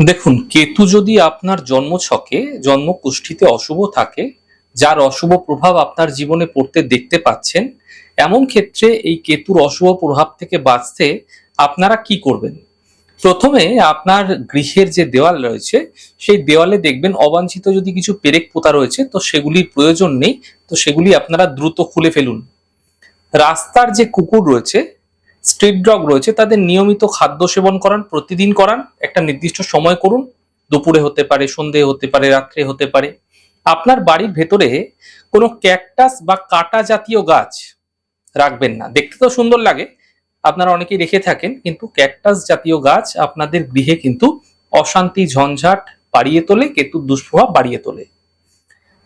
দেখুন, কেতু যদি আপনার জন্মছকে জন্মকুষ্ঠিতে অশুভ থাকে, যার অশুভ প্রভাব আপনার জীবনে পড়তে দেখতে পাচ্ছেন, এমন ক্ষেত্রে এই কেতুর অশুভ প্রভাব থেকে বাঁচতে আপনারা কি করবেন? প্রথমে আপনার গৃহের যে দেওয়াল রয়েছে, সেই দেওয়ালে দেখবেন অবাঞ্ছিত যদি কিছু পেরেক পোতা রয়েছে, তো সেগুলির প্রয়োজন নেই। তো সেগুলি আপনারা দ্রুত খুলে ফেলুন। রাস্তার যে কুকুর রয়েছে, স্ট্রিট ডগ রয়েছে, তাদের নিয়মিত খাদ্য সেবন করান, প্রতিদিন করান, একটা নির্দিষ্ট সময় করুন। দুপুরে হতে পারে, সন্ধে হতে পারে, রাত্রে হতে পারে। আপনার বাড়ির ভেতরে কোনো ক্যাকটাস বা কাটা জাতীয় গাছ রাখবেন না। দেখতে তো সুন্দর লাগে, আপনারা অনেকেই রেখে থাকেন, কিন্তু ক্যাকটাস জাতীয় গাছ আপনাদের গৃহে কিন্তু অশান্তি, ঝঞ্ঝাট বাড়িয়ে তোলে, কেতুর দুষ্প্রভাব বাড়িয়ে তোলে।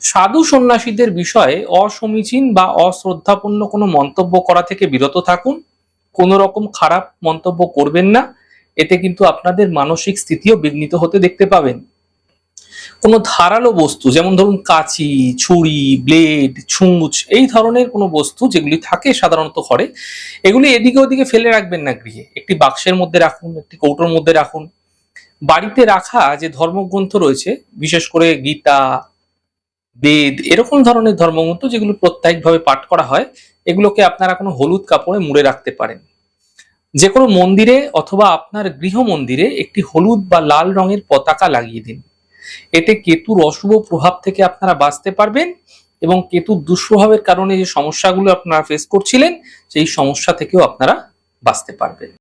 সাধু সন্ন্যাসীদের বিষয়ে অসমীচীন বা অশ্রদ্ধাপূর্ণ কোনো মন্তব্য করা থেকে বিরত থাকুন। কোনো রকম খারাপ মন্তব্য করবেন না, এতে কিন্তু আপনাদের মানসিক স্থিতিও বিঘ্নিত হতে দেখতে পাবেন। কোনো ধারালো বস্তু, যেমন ধরুন কাঁচি, ছুরি, ব্লেড, ছুঁচ, এই ধরনের কোনো বস্তু যেগুলি থাকে সাধারণত ঘরে, এগুলি এদিকে ওদিকে ফেলে রাখবেন না গৃহে। একটি বাক্সের মধ্যে রাখুন, একটি কৌটোর মধ্যে রাখুন। বাড়িতে রাখা যে ধর্মগ্রন্থ রয়েছে, বিশেষ করে গীতা, বেদ, এরকম ধরনের ধর্মগ্রন্থ যেগুলো প্রত্যেকভাবে পাঠ করা হয়, এগুলোকে আপনারা কোনো হলুদ কাপড়ে মুড়ে রাখতে পারেন। যে কোনো মন্দিরে অথবা আপনার গৃহ মন্দিরে একটি হলুদ বা লাল রঙের পতাকা লাগিয়ে দিন। এতে কেতুর অশুভ প্রভাব থেকে আপনারা বাঁচতে পারবেন, এবং কেতুর দুষ্প্রভাবের কারণে যে সমস্যাগুলো আপনারা ফেস করছিলেন, সেই সমস্যা থেকেও আপনারা বাঁচতে পারবেন।